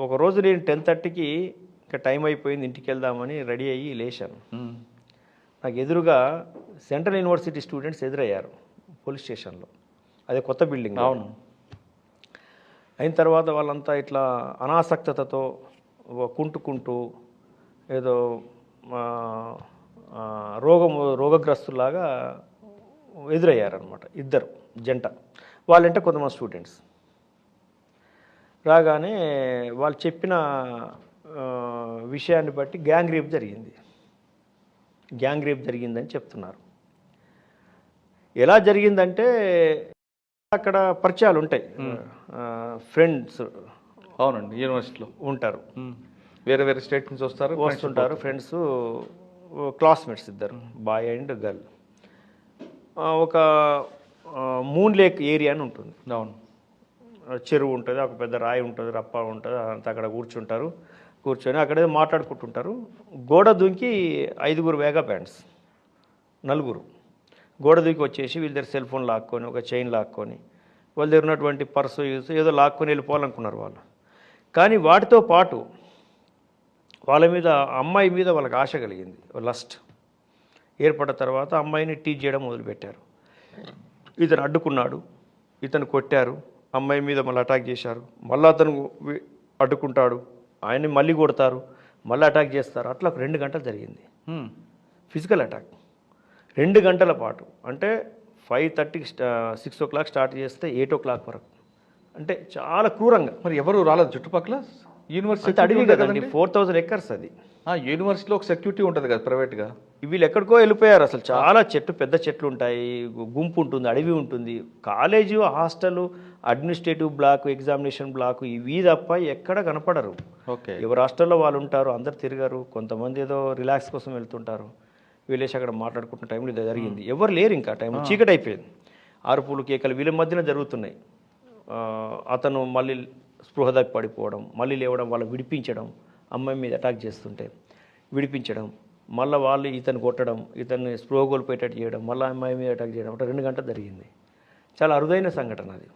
ఒకరోజు నేను 10:30కి ఇంకా టైం అయిపోయింది, ఇంటికి వెళ్దామని రెడీ అయ్యి లేచాను. నాకు ఎదురుగా సెంట్రల్ యూనివర్సిటీ స్టూడెంట్స్ ఎదురయ్యారు పోలీస్ స్టేషన్లో. అదే కొత్త బిల్డింగ్. అవును. అయిన తర్వాత వాళ్ళంతా ఇట్లా అనాసక్తతతో కుంటుకుంటూ ఏదో రోగగ్రస్తులాగా ఎదురయ్యారనమాట. ఇద్దరు జంట, వాళ్ళంటే కొంతమంది స్టూడెంట్స్ రాగానే వాళ్ళు చెప్పిన విషయాన్ని బట్టి గ్యాంగ్ రేప్ జరిగిందని చెప్తున్నారు. ఎలా జరిగిందంటే అక్కడ పరిచయాలు ఉంటాయి, ఫ్రెండ్స్. అవునండి, యూనివర్సిటీలో ఉంటారు, వేరే వేరే స్టేట్ నుంచి వస్తుంటారు ఫ్రెండ్స్, క్లాస్మేట్స్ ఇద్దరు, బాయ్ అండ్ గర్ల్. ఒక మూన్ లేక్ ఏరియా అని ఉంటుంది. అవును. చెరువు ఉంటుంది, ఒక పెద్ద రాయి ఉంటుంది, రప్ప ఉంటుంది, అంతా అక్కడ కూర్చొని అక్కడే మాట్లాడుకుంటుంటారు. గోడ దూకి 5 వేగా బ్యాండ్స్, 4 గోడ దూకి వచ్చేసి వీళ్ళ దగ్గర సెల్ ఫోన్ లాక్కొని, ఒక చైన్ లాక్కొని, వాళ్ళ దగ్గర ఉన్నటువంటి పర్సు ఏదో లాక్కొని వెళ్ళిపోవాలనుకున్నారు వాళ్ళు. కానీ వాటితో పాటు వాళ్ళ మీద, అమ్మాయి మీద వాళ్ళకి ఆశ కలిగింది, లస్ట్ ఏర్పడ్డ తర్వాత అమ్మాయిని టీచ్ చేయడం మొదలుపెట్టారు. ఇతను అడ్డుకున్నాడు, ఇతను కొట్టారు, అమ్మాయి మీద మళ్ళీ అటాక్ చేశారు, మళ్ళీ అతను అడ్డుకుంటాడు, ఆయన్ని మళ్ళీ కొడతారు, మళ్ళీ అటాక్ చేస్తారు. అట్లా 2 గంటలు జరిగింది ఫిజికల్ అటాక్. 2 గంటల పాటు, అంటే 5:30కి 6 o'clock స్టార్ట్ చేస్తే 8 o'clock వరకు, అంటే చాలా క్రూరంగా. మరి ఎవరు రాలేదు చుట్టుపక్కల? యూనివర్సిటీ అడిగి కదండి, 4000 acres అది. యూనివర్సిటీలో ఒక సెక్యూరిటీ ఉంటుంది కదా ప్రైవేట్గా. వీళ్ళు ఎక్కడికో వెళ్ళిపోయారు. అసలు చాలా పెద్ద చెట్లు ఉంటాయి, గుంపు ఉంటుంది, అడవి ఉంటుంది. College, hostel, administrative block, examination block, ఇవి తప్ప ఎక్కడ కనపడరు. ఓకే. ఎవరు హాస్టల్లో వాళ్ళు ఉంటారు, అందరు తిరగరు. కొంతమంది ఏదో రిలాక్స్ కోసం వెళ్తుంటారు. వీళ్ళేసి అక్కడ మాట్లాడుకుంటున్న టైంలో ఇది జరిగింది. ఎవరు లేరు, ఇంకా టైం చీకటి అయిపోయింది. అరుపులు, కేకలు వీళ్ళ మధ్యన జరుగుతున్నాయి. అతను మళ్ళీ స్పృహ తప్పి పడిపోవడం, మళ్ళీ లేవడం, వాళ్ళు విడిపించడం, అమ్మాయి మీద అటాక్ చేస్తుంటే విడిపించడం, మళ్ళీ వాళ్ళు ఇతను కొట్టడం, ఇతన్ని స్పృహ కోల్పోయేటట్టు చేయడం, మళ్ళీ అమ్మాయి మీద అటాక్ చేయడం. అంటే 2 గంటలు జరిగింది. చాలా అరుదైన సంఘటన అది,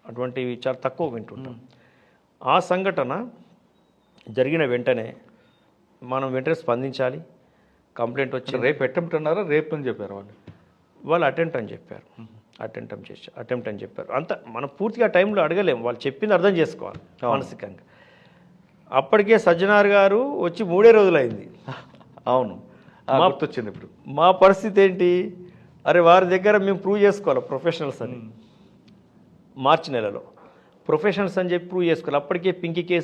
అటువంటివి చాలా తక్కువ వింటుంటాం. ఆ సంఘటన జరిగిన వెంటనే మనం వెంటనే స్పందించాలి. కంప్లైంట్ వచ్చి రేపు అటెంప్ట్ అన్నారా, రేపు అని చెప్పారు వాళ్ళు అటెంప్ట్ అని చెప్పారు. అటెంప్ట్ అని చెప్పారు. అంత మనం పూర్తిగా టైంలో అడగలేము, వాళ్ళు చెప్పింది అర్థం చేసుకోవాలి మానసికంగా. అప్పటికే సజ్జనార్ గారు వచ్చి 3 రోజులైంది. అవును, గుర్తొచ్చింది ఇప్పుడు. మా పరిస్థితి ఏంటి? అరే వారి దగ్గర మేము ప్రూవ్ చేసుకోవాలి ప్రొఫెషనల్స్ అని. మార్చి నెలలో ప్రొఫెషనల్స్ అని చెప్పి ప్రూవ్ చేసుకోవాలి. అప్పటికే పింకీ కేసు